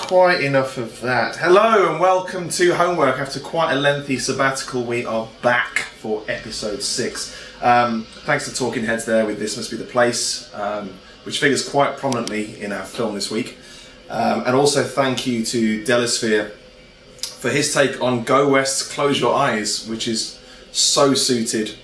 Quite enough of that. Hello and welcome to Homework. After quite a lengthy sabbatical, we are back for episode 6. Thanks to Talking Heads there with This Must Be the Place, which figures quite prominently in our film this week. And also thank you to Delusphere for his take on Go West, Close Your Eyes, which is so suited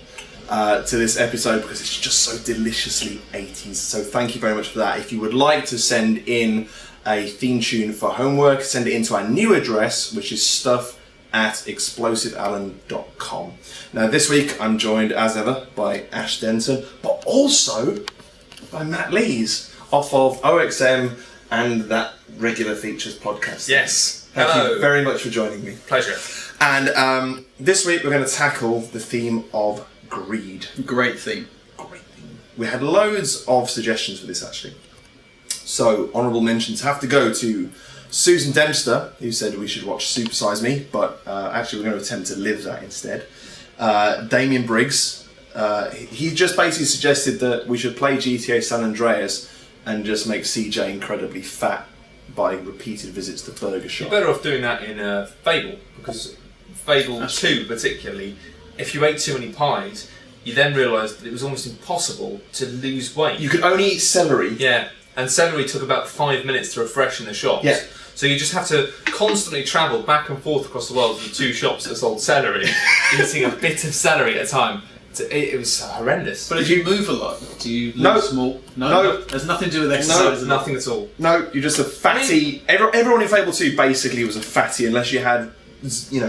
to this episode because it's just so deliciously 80s. So thank you very much for that. If you would like to send in a theme tune for Homework, send it into our new address, which is stuff@explosiveallen.com. Now this week I'm joined as ever by Ash Denton, but also by Matt Lees off of OXM and that Regular Features podcast. Yes. Thank you very much for joining me. Pleasure. And this week we're going to tackle the theme of greed. Great theme. We had loads of suggestions for this actually. So, honourable mentions have to go to Susan Dempster, who said we should watch Super Size Me, but actually we're going to attempt to live that instead. Damien Briggs, he just basically suggested that we should play GTA San Andreas and just make CJ incredibly fat by repeated visits to Burger Shop. You're better off doing that in Fable, because Fable 2 particularly, if you ate too many pies, you then realised that it was almost impossible to lose weight. You could only eat celery. Yeah. And celery took about 5 minutes to refresh in the shops. Yeah. So you just have to constantly travel back and forth across the world with 2 shops that sold celery, eating a bit of celery at a time. It was horrendous. But if you move a lot, do you lose more? No. There's nothing to do with exercise. No, nothing at all. No, you're just a fatty... everyone in Fable 2 basically was a fatty unless you had,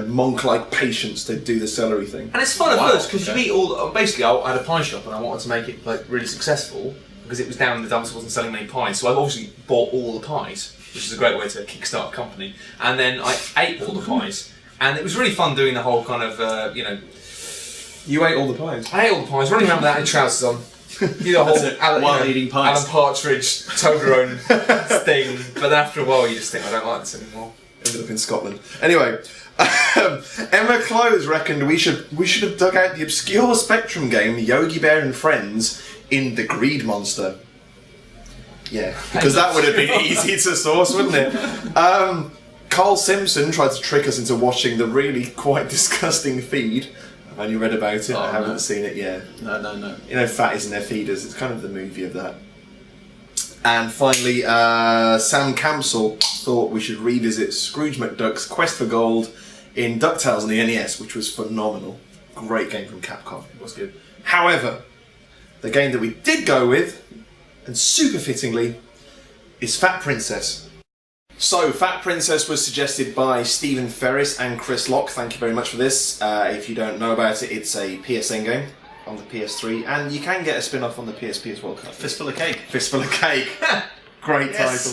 monk-like patience to do the celery thing. And it's fun at first because you eat all... Basically, I had a pie shop and I wanted to make it really successful, because it was down in the dumps, wasn't selling many pies. So I obviously bought all the pies, which is a great way to kickstart a company. And then I ate all the pies, and it was really fun doing the whole kind of, You ate all the pies? I ate all the pies, running around without any trousers on. The whole while eating pies. Alan Partridge, Toblerone thing. But after a while, you just think, I don't like this anymore. Ended up in Scotland. Anyway, Emma Close reckoned we should have dug out the obscure Spectrum game Yogi Bear and Friends in The Greed Monster. Yeah, because that would have been easy to source, wouldn't it? Carl Simpson tried to trick us into watching the really quite disgusting Feed. I've only read about it, I haven't seen it yet. No. You know, Fatties and Their Feeders, it's kind of the movie of that. And finally, Sam Campsell thought we should revisit Scrooge McDuck's Quest for Gold in DuckTales on the NES, which was phenomenal. Great game from Capcom. It was good. However, the game that we did go with, and super fittingly, is Fat Princess. So, Fat Princess was suggested by Stephen Ferris and Chris Locke. Thank you very much for this. If you don't know about it, it's a PSN game on the PS3, and you can get a spin-off on the PSP as well. Fistful of Cake. Fistful of Cake. Great title.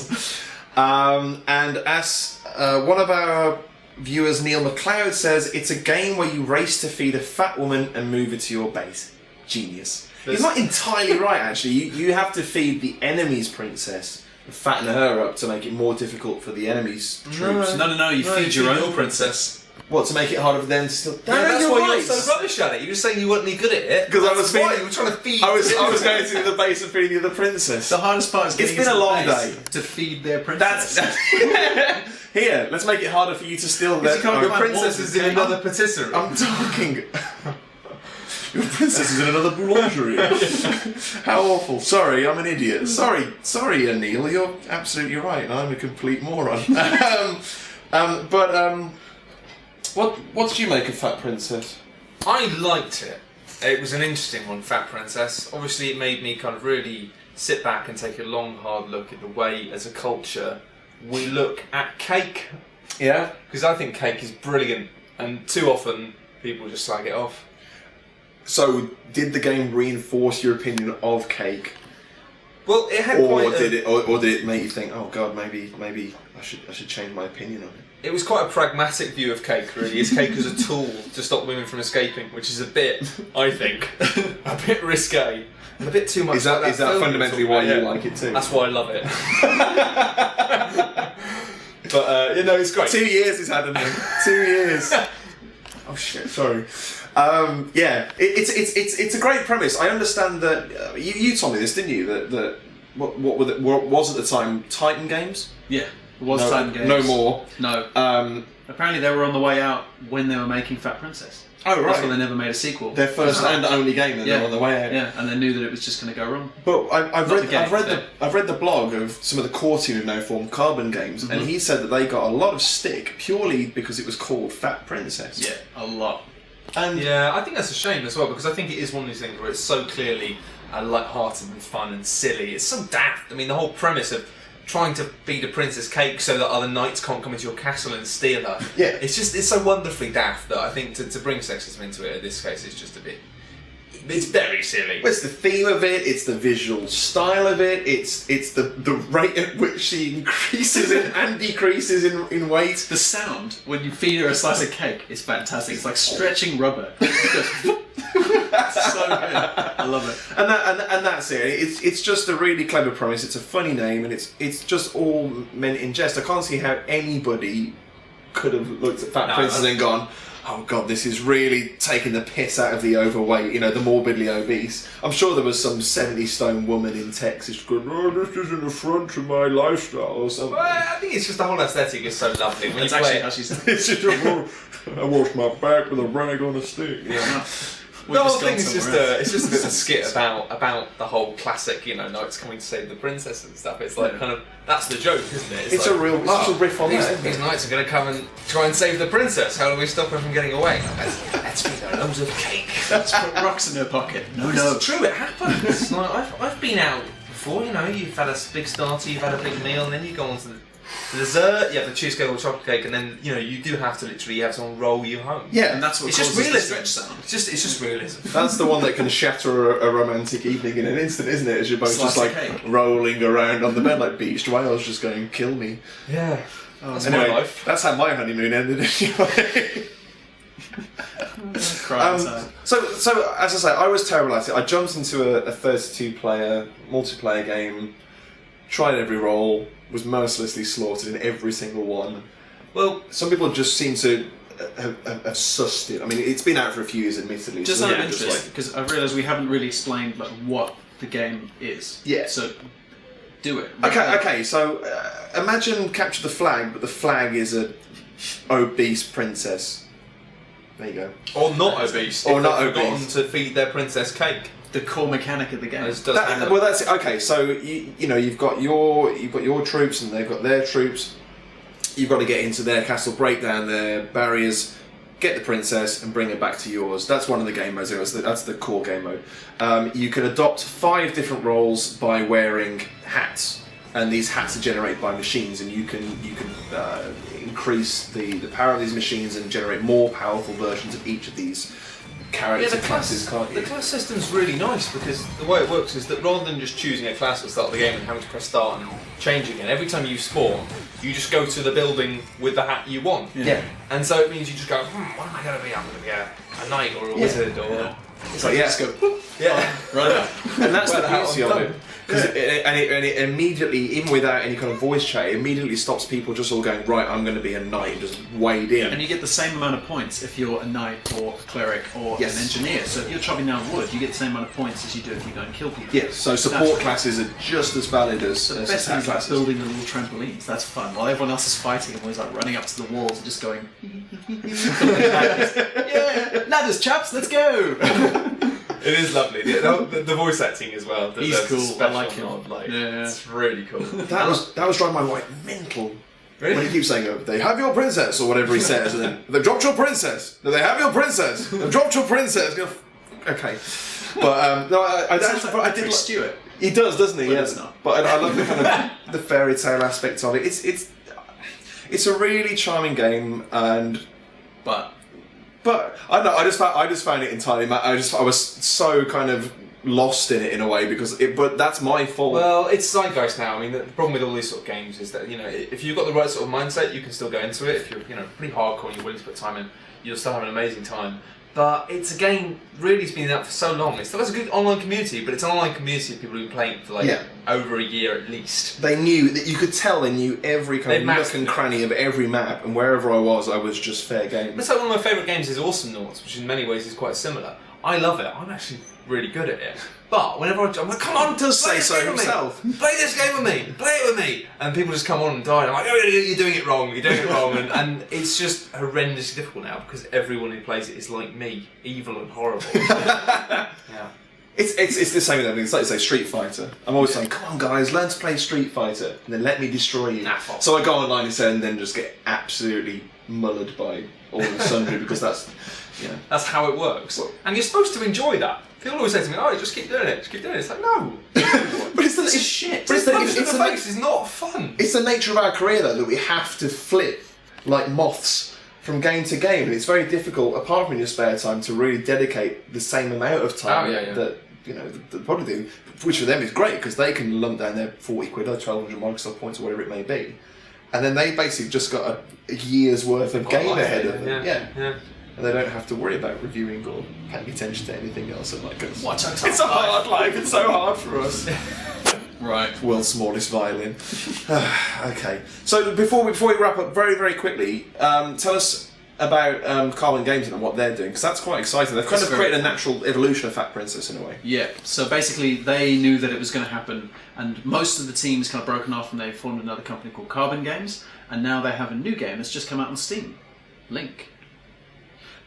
And as one of our viewers, Neil McLeod, says, it's a game where you race to feed a fat woman and move her to your base. Genius. He's not entirely right, actually. You have to feed the enemy's princess and fatten her up to make it more difficult for the enemy's troops. No, you feed your own princess. What, to make it harder for them to still... That's why you're so rubbish at it. You were saying you weren't any good at it. Because I was feeding... You were trying to feed... I was going to the base and feeding the other princess. The hardest part is getting It's been a long day. To feed their princess. Here, let's make it harder for you to steal their... Your princess is in another patisserie. I'm talking... Your princess is in another boulangerie. How awful. Sorry, I'm an idiot. Sorry, Neil, you're absolutely right. I'm a complete moron. What did you make of Fat Princess? I liked it. It was an interesting one, Fat Princess. Obviously, it made me kind of really sit back and take a long, hard look at the way, as a culture, we look at cake. Yeah? Because I think cake is brilliant, and too often people just slag it off. So, did the game reinforce your opinion of cake, Well, it had or did it make you think, oh god, maybe I should change my opinion on it? It was quite a pragmatic view of cake, really. It's cake as a tool to stop women from escaping, which is a bit, I think, a bit risque. And a bit too much. Is that fundamentally why you like it too? That's why I love it. But it's great. 2 years he's had it. 2 years. Oh shit! Sorry. It's a great premise. I understand that you told me this, didn't you? That what was at the time Titan Games? Yeah, it was Titan Games. No more. No. Apparently they were on the way out when they were making Fat Princess. Oh right. That's why they never made a sequel. Their first and only game, and they're on the way out. Yeah, and they knew that it was just going to go wrong. But I've read the blog of some of the core team who now formed Carbon Games, and he said that they got a lot of stick purely because it was called Fat Princess. Yeah, a lot. And yeah, I think that's a shame as well, because I think it is one of these things where it's so clearly light-hearted and fun and silly. It's so daft. I mean, the whole premise of trying to feed a princess cake so that other knights can't come into your castle and steal her. Yeah. It's so wonderfully daft that I think to bring sexism into it in this case is just a bit... It's very silly. Well, it's the theme of it, it's the visual style of it, it's the rate at which she increases and decreases in weight. The sound when you feed her a slice of cake is fantastic. It's like stretching rubber. It's so good. I love it. And that's it. It's just a really clever premise. It's a funny name, and it's just all meant in jest. I can't see how anybody could have looked at Fat Princess and gone, oh god, this is really taking the piss out of the overweight, the morbidly obese. I'm sure there was some 70-stone woman in Texas going, oh, this is an affront to my lifestyle or something. Well, I think it's just the whole aesthetic is so lovely. When It's you play actually, it, as you said, It's just, I wash my back with a rag on a stick. yeah. the whole thing is just it's just a bit of a skit about the whole classic, knights coming to save the princess and stuff. It's like kind of that's the joke, isn't it? It's like, it's just a riff on that. These knights are going to come and try and save the princess. How do we stop her from getting away? Let's feed her loads of cake. Let's put rocks in her pocket. No. It's true, it happens. Like, I've been out before. You've had a big starter, you've had a big meal, and then you go on to the dessert, you have the cheesecake or chocolate cake, and then you do have to literally have someone roll you home. Yeah, and that's what it's causes just realism. the stretch sound. It's just realism. That's the one that can shatter a romantic evening in an instant, isn't it? As you're both Slice just like of cake. rolling around on the bed like beached whales, just going, kill me. Yeah, that's Anyway, my life. that's how my honeymoon ended anyway. So as I say, I was terrible at it. I jumped into a 32-player multiplayer game, tried every role, was mercilessly slaughtered in every single one. Well, some people just seem to have sussed it. I mean, it's been out for a few years, admittedly. Just so out of interest, because I've realised we haven't really explained what the game is. Yeah. So, do it. Okay. So imagine Capture the Flag, but the flag is a obese princess. There you go. Or not obese. Or if not they've forgotten obese. to feed their princess cake. The core mechanic of the game. Well, that's it. Okay, so you've got your troops and they've got their troops. You've got to get into their castle, break down their barriers, get the princess, and bring her back to yours. That's one of the game modes. That's the core game mode. You can adopt 5 different roles by wearing hats, and these hats are generated by machines, and you can increase the power of these machines and generate more powerful versions of each of these characters. Yeah, the class system's really nice, because the way it works is that rather than just choosing a class at the start of the game and having to press start and change again, every time you spawn, you just go to the building with the hat you want. Yeah. And so it means you just go, what am I going to be? I'm going to be a knight or a wizard or... It's like, just go, yeah. Right. And that's the Well, beauty of it. It immediately, even without any kind of voice chat, it immediately stops people just all going, right, I'm going to be a knight, and just wade in. And you get the same amount of points if you're a knight or a cleric or an engineer. So if you're chopping down wood, you get the same amount of points as you do if you go and kill people. Yes, so support classes are just as valid as The best thing attack is like classes. building the little trampolines. That's fun. While everyone else is fighting, everyone's like running up to the walls and just going, yeah, ladders, chaps, let's go. It is lovely. The voice acting as well. He's cool. I like him. Yeah. It's really cool. That was driving my wife mental. Really? When he keeps saying, they have your princess, or whatever he says, and then, they've dropped your princess. No, they have your princess. They've dropped your princess. You know, okay. But, no, I did like Stewart. He does, doesn't he? But Yeah. it's not. But I love the kind of the fairy tale aspect of it. It's a really charming game, and But But I know, I just found it entirely. I was so kind of lost in it in a way but that's my fault. Well, it's zeitgeist now. I mean, the problem with all these sort of games is that if you've got the right sort of mindset, you can still go into it. If you're pretty hardcore and you're willing to put time in, you'll still have an amazing time. But it's a game really has been out for so long. It still has a good online community, but it's an online community of people who've been playing for over a year at least. They knew that you could tell they knew every kind of nook and cranny of every map, and wherever I was just fair game. It's like one of my favourite games is Awesome Noughts, which in many ways is quite similar. I love it. I'm actually really good at it. But whenever I'm like, come on, does say so himself. Play this game with me. Play it with me. And people just come on and die. And I'm like, oh, you're doing it wrong. You're doing it wrong. And it's just horrendously difficult now because everyone who plays it is like me, evil and horrible. Yeah. It's the same with everything. It's like, say, Street Fighter. I'm always saying, come on guys, learn to play Street Fighter and then let me destroy you. So I go online and then just get absolutely mullered by all and sundry because that's how it works. And you're supposed to enjoy that. People always say to me, oh, just keep doing it, just keep doing it. It's like, no. But it's shit. But it's not fun. It's the nature of our career, though, that we have to flip like moths from game to game. And it's very difficult, apart from in your spare time, to really dedicate the same amount of time that they probably do. Which for them is great, because they can lump down their 40 quid or 1,200 Microsoft points or whatever it may be. And then they basically just got a year's worth of game ahead of them. Yeah. And they don't have to worry about reviewing or paying attention to anything else. And it's a hard life. It's so hard for us. Right. World's smallest violin. Okay. So before we wrap up, very very quickly, tell us about Carbon Games and what they're doing, because that's quite exciting. They've kind of created a natural evolution of Fat Princess in a way. Yeah. So basically, they knew that it was going to happen, and most of the team's kind of broken off, and they formed another company called Carbon Games, and now they have a new game that's just come out on Steam, Link,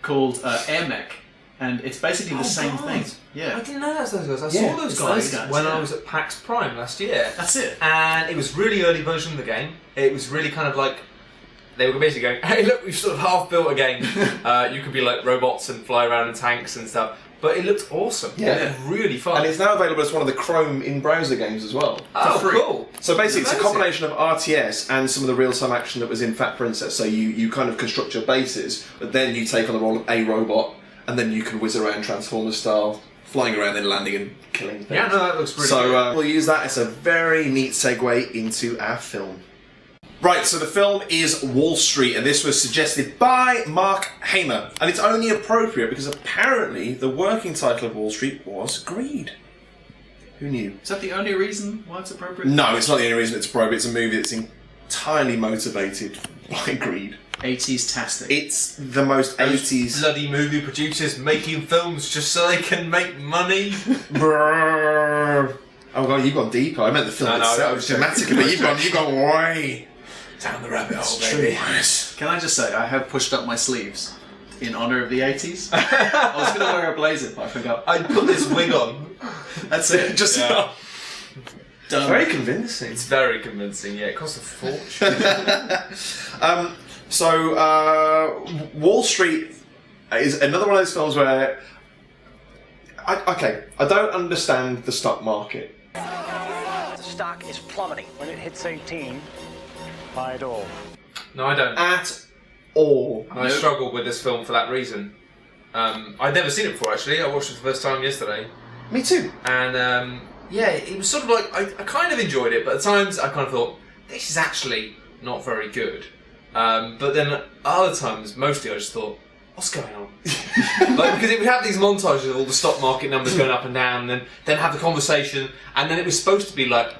called Air Mech, and it's basically the same thing. Yeah. I didn't know that's those guys. I saw those guys when I was at PAX Prime last year. That's it. And it was really early version of the game. It was really kind of like, they were basically going, hey look, we've sort of half built a game. You could be like robots and fly around in tanks and stuff. But it looked awesome. Yeah. It looked really fun. And it's now available as one of the Chrome in-browser games as well. Oh, cool. So basically it's a combination of RTS and some of the real-time action that was in Fat Princess. So you kind of construct your bases, but then you take on the role of a robot, and then you can whiz around Transformers style, flying around and landing and killing things. Yeah, no, that looks pretty good. So we'll use that as a very neat segue into our film. Right, so the film is Wall Street, and this was suggested by Mark Hamer. And it's only appropriate because apparently the working title of Wall Street was Greed. Who knew? Is that the only reason why it's appropriate? No, it's not the only reason it's appropriate. It's a movie that's entirely motivated by greed. 80s-tastic. It's the most 80s... bloody movie producers making films just so they can make money. Brrr. Oh god, you've gone deeper. I meant the film itself, dramatically, but you've gone way... down the rabbit hole, baby. Can I just say, I have pushed up my sleeves in honour of the 80s. I was going to wear a blazer, but I forgot. I put this wig on. That's it. Just done. Very convincing. It's very convincing. Yeah, it costs a fortune. Wall Street is another one of those films where I don't understand the stock market. The stock is plummeting. When it hits 18. Buy it all. No, I don't. At all. And I struggled with this film for that reason. I'd never seen it before, actually. I watched it for the first time yesterday. Me too. And, it was sort of like, I kind of enjoyed it, but at times I kind of thought, this is actually not very good. But then other times, mostly I just thought, what's going on? Because it would have these montages of all the stock market numbers going up and down, and then have the conversation, and then it was supposed to be like,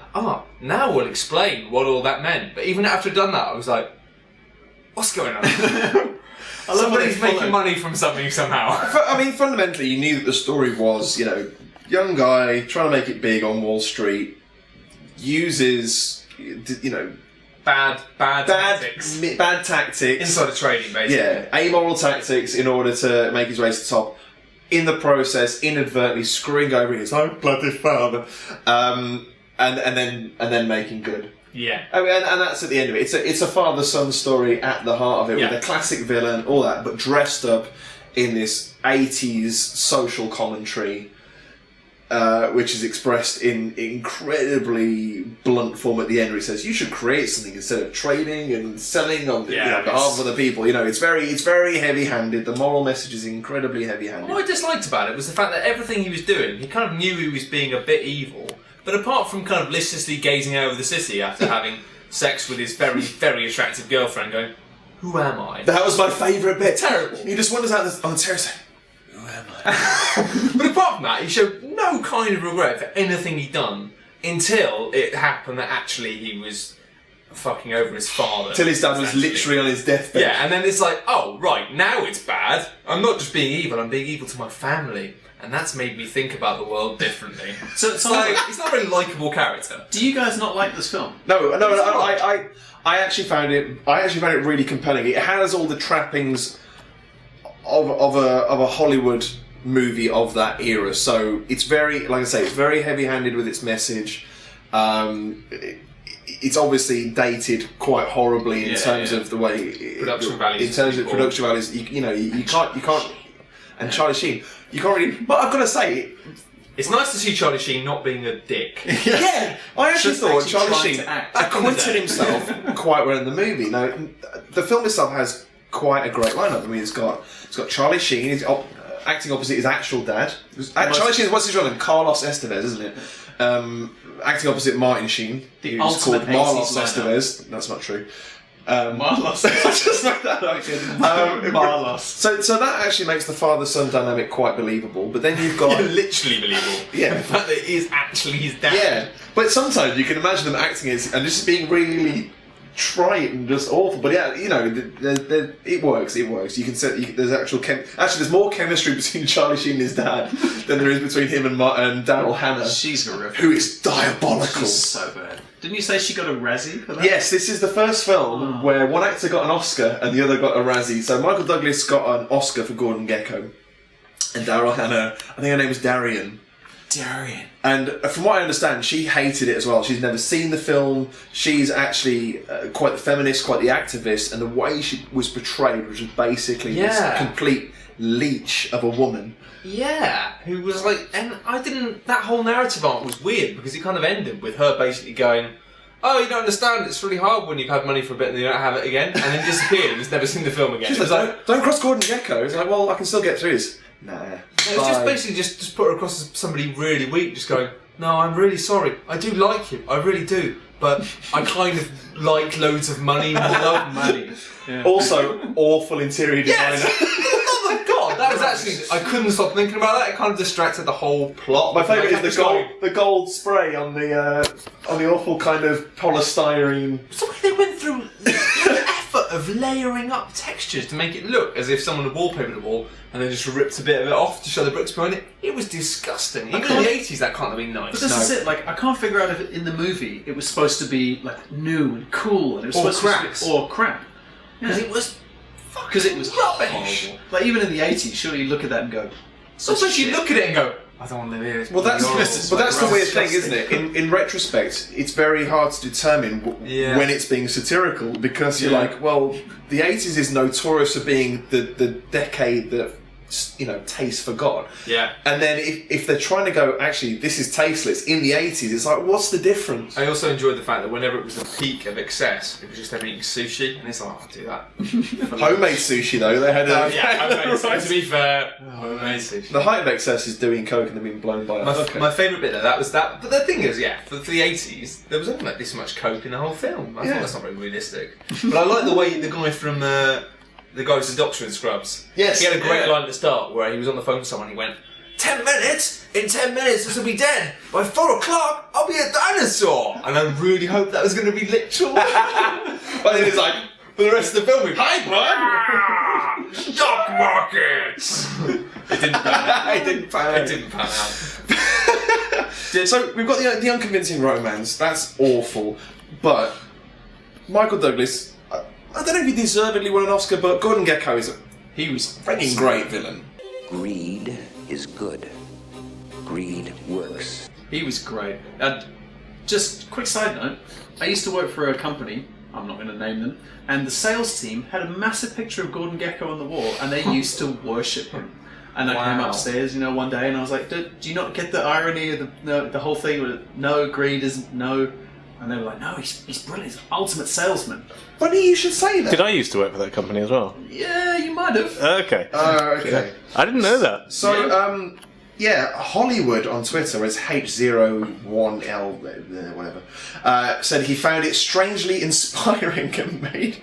now we'll explain what all that meant. But even after I'd done that, I was like, what's going on? Somebody's making money from something somehow. I mean, fundamentally, you knew that the story was, young guy trying to make it big on Wall Street, uses, bad tactics. Bad tactics. Insider trading, basically. Yeah, amoral tactics in order to make his way to the top. In the process, inadvertently screwing over his own bloody father, and then making good. Yeah. I mean, and that's at the end of it. It's a father-son story at the heart of it, with a classic villain, all that, but dressed up in this 80s social commentary. which is expressed in incredibly blunt form at the end, where he says, "You should create something instead of trading and selling on behalf of other people." You know, it's very heavy-handed. The moral message is incredibly heavy-handed. What I disliked about it was the fact that everything he was doing, he kind of knew he was being a bit evil, but apart from kind of listlessly gazing over the city after having sex with his very, very attractive girlfriend, going, "Who am I?" That was my favourite bit. Terrible. He just wanders out on the terrace saying, "Who am I?" But apart from that, he showed no kind of regret for anything he'd done until it happened that actually he was fucking over his father. Till his dad was literally on his deathbed. Yeah, and then it's like, oh, right, now it's bad. I'm not just being evil, I'm being evil to my family. And that's made me think about the world differently. So it's like, he's not a very likeable character. Do you guys not like this film? No, I actually found it really compelling. It has all the trappings of a Hollywood movie of that era. So it's very, like I say, it's very heavy-handed with its message. It's obviously dated quite horribly in terms of the way production values. In terms of production values, you can't. And Charlie Sheen, you can't really. But I've got to say, it's nice to see Charlie Sheen not being a dick. Yeah, I actually thought Charlie trying Sheen to act. acquitted himself quite well in the movie. Now, the film itself has quite a great lineup. I mean, it's got Charlie Sheen. He's acting opposite his actual dad. Charlie Sheen, what's his real name? Carlos Estevez, isn't it? Acting opposite Martin Sheen, The who's called ultimate Marlos 80s lineup. Estevez. That's not true. Marlos. I just made that up. Marlos. So that actually makes the father-son dynamic quite believable. But then you've got Literally believable. Yeah. The fact that it is actually his dad. yeah. But sometimes you can imagine them acting as and just being really trite and just awful. But yeah, it works. It works. You can say there's there's more chemistry between Charlie Sheen and his dad than there is between him and Daryl Hannah. She's horrific. Who is diabolical. She's so bad. Didn't you say she got a Razzie for that? Yes, this is the first film where one actor got an Oscar and the other got a Razzie. So Michael Douglas got an Oscar for Gordon Gekko, and Daryl Hannah, I think her name was Darian. And from what I understand, she hated it as well. She's never seen the film. She's actually quite the feminist, quite the activist, and the way she was portrayed was just basically this complete leech of a woman. Yeah, who was like, and that whole narrative arc was weird because it kind of ended with her basically going, "Oh, you don't understand, it's really hard when you've had money for a bit and you don't have it again," and then disappeared and has never seen the film again. She's like, "Don't cross Gordon Gekko." It's like, well, I can still get through this. Nah. It was just basically just put her across as somebody really weak, just going, "No, I'm really sorry. I do like you, I really do, but I kind of like loads of money and love money." Yeah. Also, awful interior designer. Oh my god, that was actually, I couldn't stop thinking about that. It kind of distracted the whole plot. My favourite is the gold spray on the awful kind of polystyrene. So they went through the effort of layering up textures to make it look as if someone had wallpapered the wall and then just ripped a bit of it off to show the bricks behind it. It was disgusting. Even in the 80s, that can't have been nice. But this is it. Like, I can't figure out if in the movie it was supposed to be like new and cool, and it was supposed to be crap. Because it was Because it was rubbish. horrible. Like, even in the 80s, surely you look at that and go, sometimes you look at it and go, "I don't want to live here." Well, that's the weird thing, disgusting. isn't it? In retrospect, it's very hard to determine when it's being satirical because you're like, well, the 80s is notorious for being the decade that taste for God. Yeah. And then if they're trying to go, actually, this is tasteless in the 80s, it's like, what's the difference? I also enjoyed the fact that whenever it was the peak of excess, it was just them eating sushi, and it's like, I'll do that. Homemade sushi, though, they had homemade sushi. To be fair, homemade sushi. The height of excess is doing coke and then being blown by it. My favourite bit of that was that. But the thing is, for the 80s, there was only like this much coke in the whole film. I thought that's not very realistic. But I like the way the guy from the guy who's the doctor in Scrubs. Yes. He had a great line at the start where he was on the phone with someone. He went, 10 minutes? In 10 minutes, this will be dead. By 4 o'clock, I'll be a dinosaur. And I really hope that was going to be literal. But then it's like, for the rest of the film, hi, bud! Stock markets! It didn't pan out. It didn't pan out. It didn't pan out. So we've got the unconvincing romance. That's awful. But Michael Douglas, I don't know if he deservedly won an Oscar, but Gordon Gekko he was a freaking great villain. Greed is good. Greed works. he was great. And just quick side note, I used to work for a company, I'm not going to name them, and the sales team had a massive picture of Gordon Gekko on the wall, and they used to worship him. And I came Wow. upstairs, one day, and I was like, do you not get the irony of the whole thing? No, greed isn't no. And they were like, no, he's brilliant. He's an ultimate salesman. Funny you should say that. Did I used to work for that company as well? Yeah, you might have. Okay. Okay. I didn't know that. So, Hollywood on Twitter, as H01L, whatever, said he found it strangely inspiring and made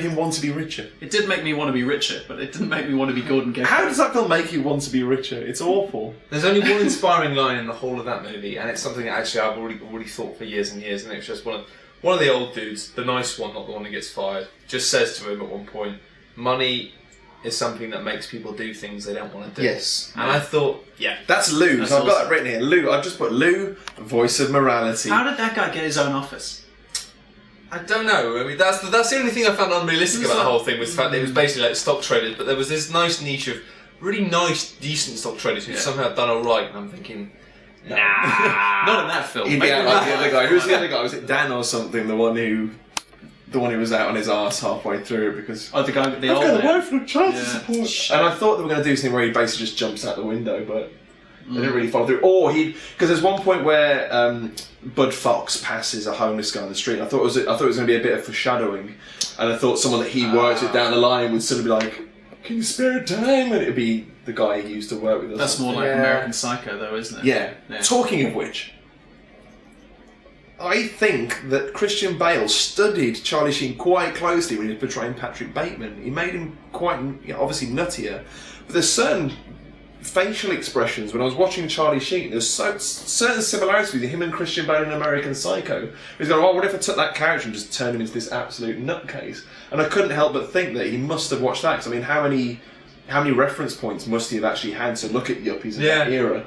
him want to be richer. It did make me want to be richer, but it didn't make me want to be Gordon Gekko. How does that film make you want to be richer? It's awful. There's only one inspiring line in the whole of that movie, and it's something that actually I've already thought for years and years, and it's just one of the old dudes, the nice one, not the one who gets fired, just says to him at one point, money is something that makes people do things they don't want to do. Yes. And I thought, That's Lou. That's So I've got awesome. that written here. Lou. I've just put Lou, voice of morality. How did that guy get his own office? I don't know. I mean, that's the only thing I found unrealistic about the whole thing was the fact that it was basically like stock traders, but there was this nice niche of really nice, decent stock traders who somehow done all right. And I'm thinking, nah, Not in that film. He'd be out like the other guy. Who's the other guy? Was it Dan or something? The one who was out on his arse halfway through because Oh, the guy with the I've old got a man. wife and a child to Yeah. support. Shit. And I thought they were going to do something where he basically just jumps out the window, but they didn't really follow through. Or because there's one point where Bud Fox passes a homeless guy on the street. And I thought it was going to be a bit of foreshadowing, and I thought someone that he worked with down the line would sort of be like, "Can you spare time?" And it'd be the guy he used to work with. Or That's more something. like American Psycho, though, isn't it? Yeah. Talking of which, I think that Christian Bale studied Charlie Sheen quite closely when he was portraying Patrick Bateman. He made him quite, obviously nuttier. But there's certain facial expressions when I was watching Charlie Sheen. There's certain similarities with him and Christian Bale in American Psycho. He's going, what if I took that character and just turned him into this absolute nutcase? And I couldn't help but think that he must have watched that. Because I mean, how many reference points must he have actually had to look at yuppies in that era?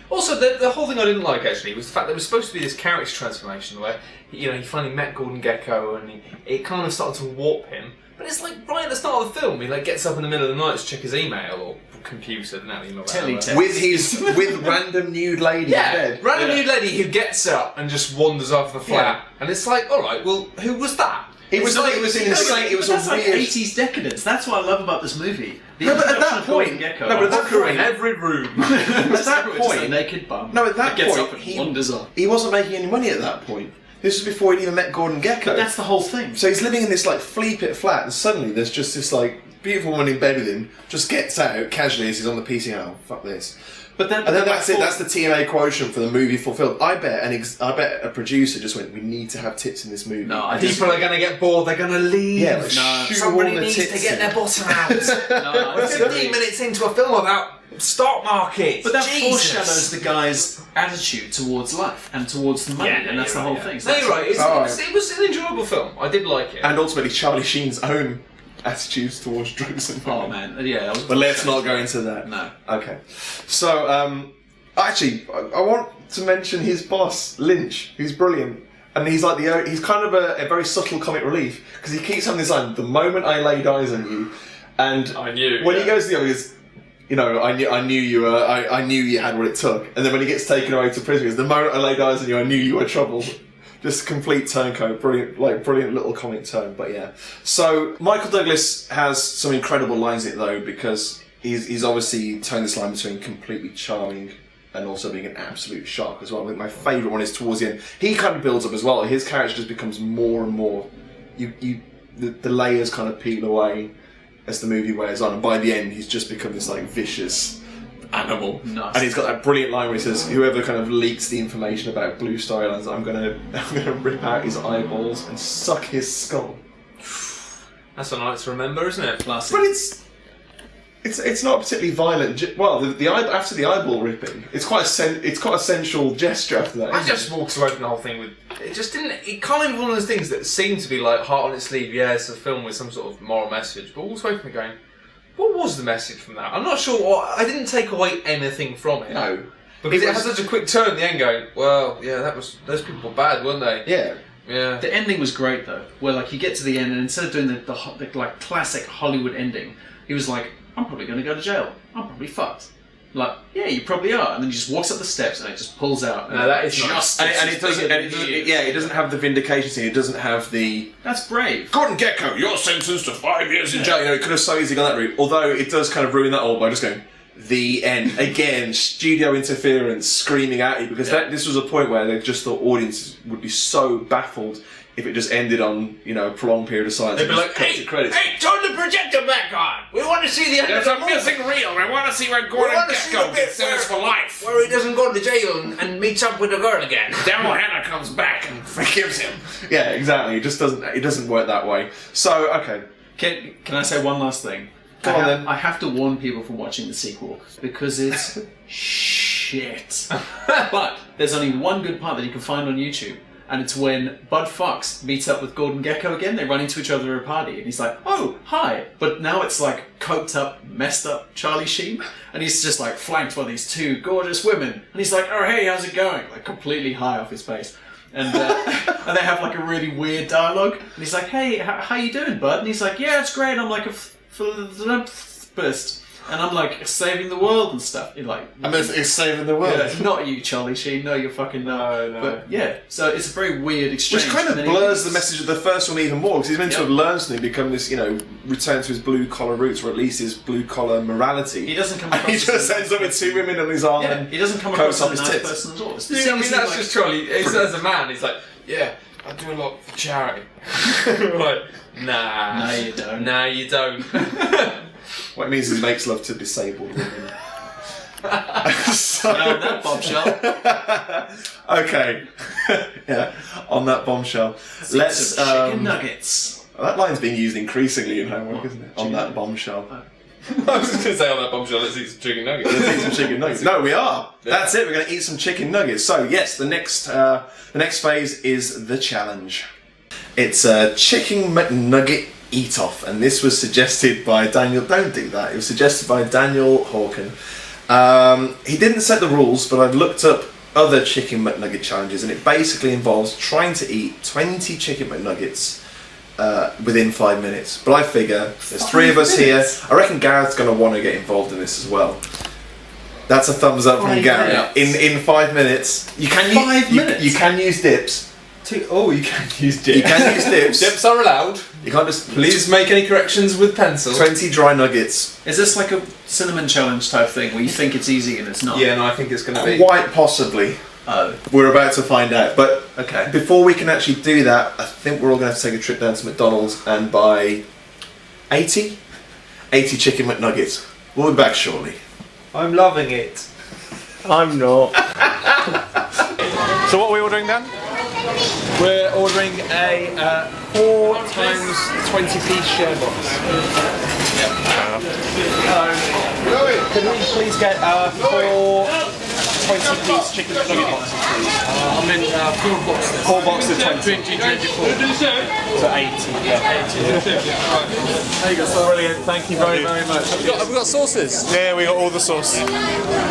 Also, the whole thing I didn't like actually was the fact that there was supposed to be this character transformation where he finally met Gordon Gekko and it kind of started to warp him. But it's like right at the start of the film, he gets up in the middle of the night to check his email or computer, Teletext. With random nude lady in bed. Random nude lady who gets up and just wanders off the flat, and it's like, all right, well, who was that? It was insane. It was that's a like weird 80s decadence. That's what I love about this movie. The No, but at introduction that of Gordon point- Gekko. no, but at that In point- every room. At that Just a point, naked bum. no, at that that gets point, up and wanders off. he wasn't making any money at that point. This was before he'd even met Gordon Gekko. But that's the whole thing. So he's living in this flea pit flat, and suddenly there's just this beautiful woman in bed with him. Just gets out casually as he's on the PC. Oh, fuck this! But then, And then that's it. That's the TNA quotient for the movie fulfilled. I bet a producer just went, "We need to have tits in this movie." No, I People are going to get bored, they're going to leave. Yeah, No, Somebody all the needs to tits get in. their bottom out. No, We're I 15 disagree. minutes into a film about stock markets. But that Jesus. foreshadows the guy's attitude towards life and towards the money, Yeah, no, and that's the you're whole right, thing. yeah. So No, you're right. Oh, It was an enjoyable film. I did like it. And ultimately, Charlie Sheen's own attitudes towards drugs and Oh women. man, yeah. That was But let's not go into that. No. Okay. So, actually, I want to mention his boss, Lynch, who's brilliant. And he's he's kind of a very subtle comic relief, because he keeps having this line, "The moment I laid eyes on you," and I knew, when he yeah. goes to the other, he goes, I knew you had what it took. And then when he gets taken away to prison, he goes, "The moment I laid eyes on you, I knew you were trouble." Just complete turncoat, brilliant little comic turn. But yeah, so Michael Douglas has some incredible lines in it though, because he's obviously turned this line between completely charming and also being an absolute shock as well. I think my favourite one is towards the end. He kind of builds up as well. His character just becomes more and more. The layers kind of peel away as the movie wears on, and by the end, he's just become this vicious animal. Nice. And he's got that brilliant line where he says, "Whoever kind of leaks the information about Blue Star Islands, I'm gonna rip out his eyeballs and suck his skull." That's a night to remember, isn't it? Classic. But it's not particularly violent. Well, the after the eyeball ripping, it's quite a sensual gesture after that. I isn't just walked away from the whole thing with it. Just didn't. It kind of one of those things that seemed to be heart on its sleeve. Yeah, it's a film with some sort of moral message, but walked away from it going, what was the message from that? I'm not sure. I didn't take away anything from it. No, because it had such a quick turn at the end. Going, well, yeah, those people were bad, weren't they? yeah. Yeah. The ending was great though, where you get to the end and instead of doing the classic Hollywood ending, he was like, "I'm probably going to go to jail. I'm probably fucked." Like, yeah, you probably are. And then he just walks up the steps and it just pulls out. No, that is just And it doesn't have the vindication scene. It doesn't have the That's brave. Gordon Gekko, you're sentenced to 5 years in jail. You know, it could have so easily gone that route. Although it does kind of ruin that all by just going the end again. Studio interference, screaming at you because this was a point where they just thought audiences would be so baffled if it just ended on a prolonged period of silence. They'd be like, hey, turn the projector back on. We want to see the end of the missing reel. We want to see where Gordon Gekko gets sentenced for life. Where he doesn't go to jail and meets up with the girl again. Daryl Hannah comes back and forgives him. Yeah, exactly. It just doesn't work that way. So, okay. Can I say one last thing? Go on then. I have to warn people from watching the sequel because it's shit. But there's only one good part that you can find on YouTube. And it's when Bud Fox meets up with Gordon Gekko again. They run into each other at a party, and he's like, "Oh, hi!" But now it's like coked up, messed up Charlie Sheen, and he's just like flanked by these two gorgeous women, and he's like, "Oh, hey, how's it going?" Like completely high off his face, and and they have like a really weird dialogue. And he's like, "Hey, how you doing, Bud?" And he's like, "Yeah, it's great. I'm like a philanthropist." And I'm like, saving the world and stuff. You're like, it's saving the world. Yeah, not you, Charlie Sheen. No, you're fucking not. No. But yeah, so it's a very weird exchange. Which kind of blurs the message of the first one even more because he's meant to have learned something, become this, return to his blue collar roots or at least his blue collar morality. He doesn't come across. He just ends up with two women on his arm. Yeah, he doesn't come across as a nice person at all. Yeah, I mean that's just Charlie. As a man, he's like, yeah, I do a lot for charity. Like, nah. No, you don't. Nah, you don't. What it means is he makes love to disabled women. So, on that bombshell. Okay. Yeah, on that bombshell. Let's chicken nuggets. That line's being used increasingly in homework, isn't it? On that bombshell. I was just going to say on that bombshell, let's eat some chicken nuggets. Let's eat some chicken nuggets. No, we are. Yeah. That's it. We're going to eat some chicken nuggets. So yes, the next phase is the challenge. It's a chicken McNugget eat-off, and this was suggested by Daniel. Don't do that. It was suggested by Daniel Hawken. He didn't set the rules, but I've looked up other chicken McNugget challenges, and it basically involves trying to eat 20 chicken McNuggets within 5 minutes. But I figure there's 3 of us here. I reckon Gareth's going to want to get involved in this as well. That's a thumbs up from Gareth. In 5 minutes, you can you can use dips. You can use dips. You can use dips. Dips are allowed. You can't just... Please make any corrections with pencil. 20 dry nuggets. Is this like a cinnamon challenge type thing where you think it's easy and it's not? Yeah, no, I think it's going to be... Quite possibly. Oh. We're about to find out. But okay, before we can actually do that, I think we're all going to have to take a trip down to McDonald's and buy 80 chicken McNuggets. We'll be back shortly. I'm loving it. I'm not. So what are we ordering then? We're ordering a 4 times 20p share box. Can we please get 4 20-piece chicken nugget boxes, please? I mean 4 boxes. 4 boxes of 20. 24. So 80. Yeah. 80. There you go. So brilliant. Thank you very much. Have we got sauces? Yeah, we got all the sauce.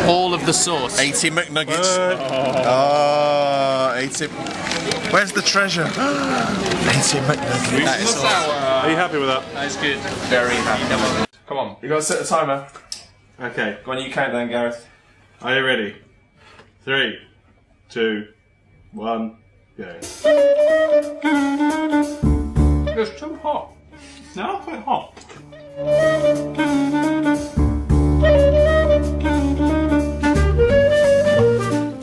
all of the sauce. 80 McNuggets. 80. Where's the treasure? 80 McNuggets. That is Are you happy with that? That's good. Very happy. Come on. You got to set a timer. Okay. Go on, you count down, Gareth. Are you ready? 3, 2, 1, go. It's too hot. No, quite hot.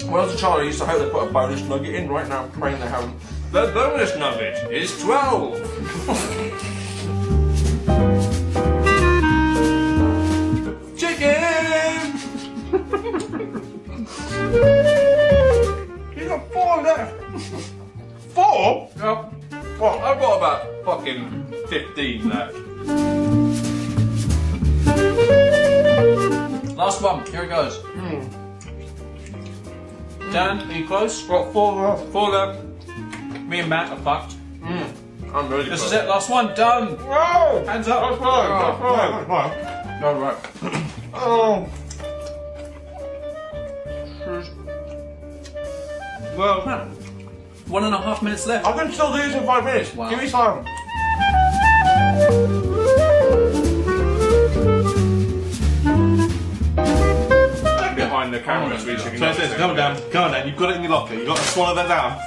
When I was a child, I used to hope they put a bonus nugget in. Right now, I'm praying they haven't. The bonus nugget is 12. Chicken! You got 4 left. 4? Yeah. Well, I've got about fucking 15 left. Last one. Here it goes. Dan, are you close? Got 4 left. 4 left. Me and Matt are fucked. I'm really This is it. Last one. Done. Whoa! Hands up. That's right. All right. Oh. Well, 1.5 minutes left. I can still do this in 5 minutes. Wow. Give me time. behind the camera. Oh, So no. it says, come on down. You've got it in your locker. You've got to swallow that down.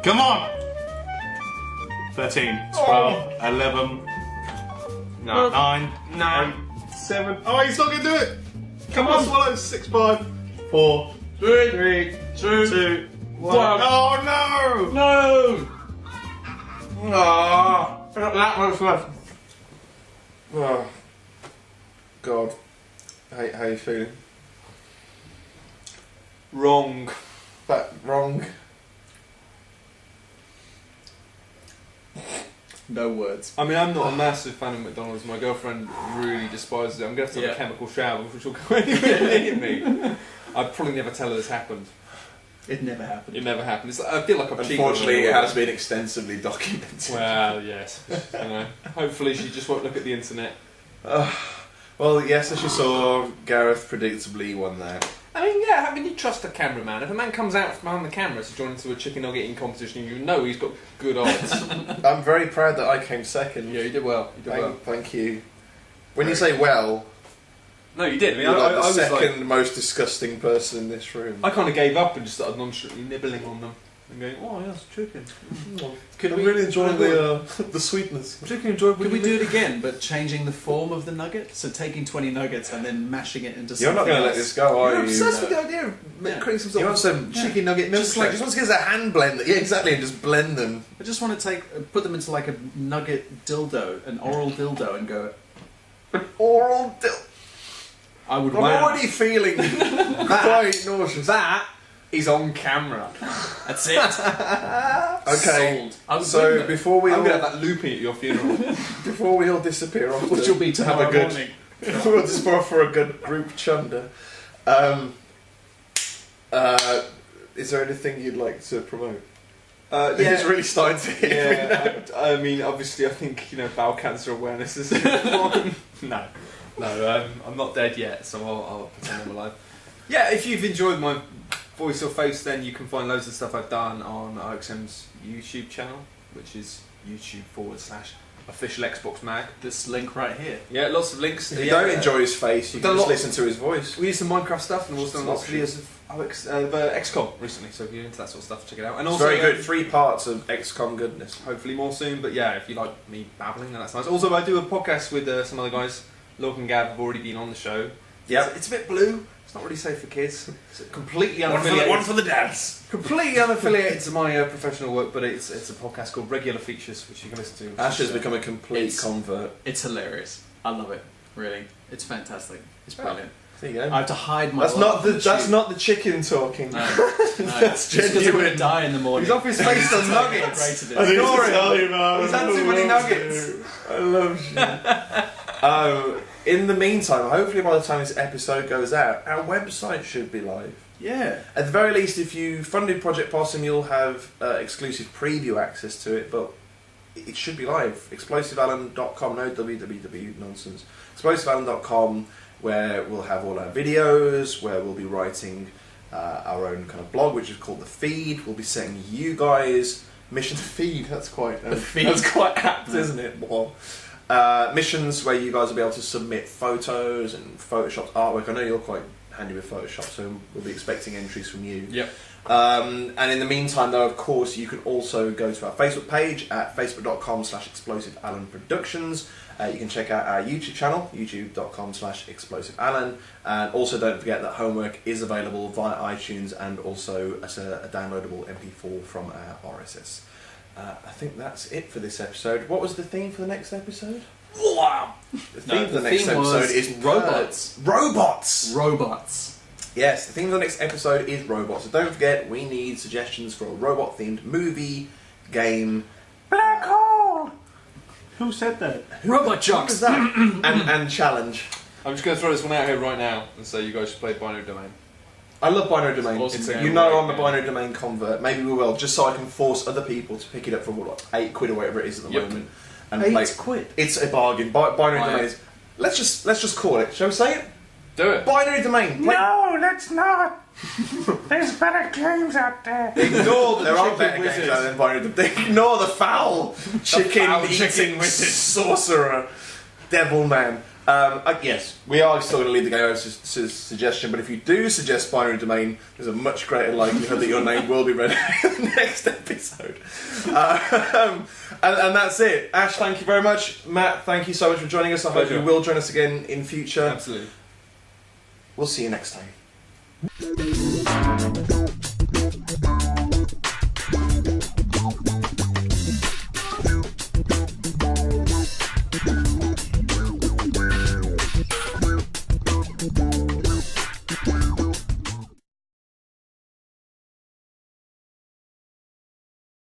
Come on! 13, 12, 11, no, 9, 7. Oh, he's not going to do it! Come on, swallow. 6, 5, 4, 3, 2, 1. Oh, no! No! Oh, that much left. Oh, God. How are you feeling? Wrong. Wrong. No words. I mean, I'm not a massive fan of McDonald's. My girlfriend really despises it. I'm going to have to have a chemical shower before she'll go anywhere near me. I'd probably never tell her this happened. It never happened. It never happened. It's like, I feel like I'm cheating. Unfortunately, it has been extensively documented. Well, yes. You know, hopefully she just won't look at the internet. Well, yes, as you saw, Gareth predictably won that. I mean, yeah, I mean, you trust a cameraman. If a man comes out from behind the camera to join into a chicken nugget eating competition, you know he's got good odds. I'm very proud that I came second. Yeah, you did well. You did well. Thank you. When you say well, No, you did. I mean, you're like the I was second like, most disgusting person in this room. I kind of gave up and just started nonchalantly nibbling on them and going, "Oh, yes, chicken. I'm really enjoying the sweetness. Chicken enjoyable." Could we do it again, but changing the form of the nugget? So taking 20 nuggets and then mashing it into something You're not going to let else. this go, are You're you? obsessed with the idea of creating some sort You of want some chicken nugget milk? Just like- Just want to get a hand blender. Yeah, exactly, and just blend them. I just want to put them into like a nugget dildo, an oral dildo, and go. Oral I would I'm wow. already feeling quite nauseous. that is on camera. That's it. Okay, Sold. I was so doing that. before we I'm all going to have that looping at your funeral. before we all disappear off, Which will be to have tomorrow a good, morning. we'll just for a good group chunder. Is there anything you'd like to promote? It's really starting to hit me now. Yeah, I mean, obviously, I think bowel cancer awareness is important. No, I'm not dead yet, so I'll pretend I'm alive. Yeah, if you've enjoyed my voice or face, then you can find loads of stuff I've done on OXM's YouTube channel, which is YouTube/official Xbox Mag. This link right here. Yeah, lots of links. If you don't enjoy his face, you We've can done just a lot- listen to his voice. We used some Minecraft stuff, and we've also done lots of Options. videos of XCOM recently. So if you're into that sort of stuff, check it out. And It's also, very good. 3 parts of XCOM goodness. hopefully more soon. But yeah, if you like me babbling, then that's nice. Also, I do a podcast with some other guys. Logan and Gav have already been on the show. Yep. It's a bit blue. It's not really safe for kids. It's completely unaffiliated. One for the dads. Completely unaffiliated to my professional work, but it's a podcast called Regular Features, which you can listen to. Ash has become a complete It's- convert. It's hilarious. I love it. Really, it's fantastic. It's brilliant. There you go. I have to hide my. That's love not the for that's chew. not the chicken talking. No, That's It's because I'm genuine. going to die in the morning. He's off his face on How nuggets. great it is. I think Ignore to him. tell you, man. He's had too many nuggets. I love you. In the meantime, hopefully by the time this episode goes out, our website should be live. Yeah. At the very least, if you funded Project Possum, you'll have exclusive preview access to it, but it should be live. ExplosiveAlan.com, no www nonsense. ExplosiveAlan.com, where we'll have all our videos, where we'll be writing our own kind of blog, which is called The Feed. We'll be setting you guys mission to feed. That's quite that's quite apt, isn't it? Well, missions where you guys will be able to submit photos and photoshopped artwork. I know you're quite handy with Photoshop, so we'll be expecting entries from you. Yep. And in the meantime, though, of course, you can also go to our Facebook page at facebook.com/ExplosiveAlanProductions. You can check out our YouTube channel, youtube.com/ExplosiveAlan. And also don't forget that homework is available via iTunes and also as a downloadable MP4 from our RSS. I think that's it for this episode. What was the theme for the next episode? The theme for the next episode is robots. Robots! Robots. Yes, the theme of the next episode is robots. So don't forget, we need suggestions for a robot-themed movie, game, Black hole! Who said that? Robot jocks. and challenge. I'm just going to throw this one out here right now and say you guys should play Binary Domain. I love Binary Domain. Awesome game. You know I'm a Binary Domain convert. Maybe we will, just so I can force other people to pick it up for what, like, £8 or whatever it is at the Yep. moment. And £8? play. It's a bargain. Binary Right. Domain is. Let's just call it. Shall we say it? Do it. Binary Domain. Play- No, let's not! There's better games out there! Ignore the There are chicken better wizard. games out than Binary Domain. Ignore the foul chicken foul eating chicken wizard. sorcerer, devil man. Yes, we are still going to leave the game over to suggestion, but if you do suggest Binary Domain, there's a much greater likelihood that your name will be read in the next episode. And that's it. Ash, thank you very much. Matt, thank you so much for joining us. I hope you will join us again in future. Absolutely. We'll see you next time.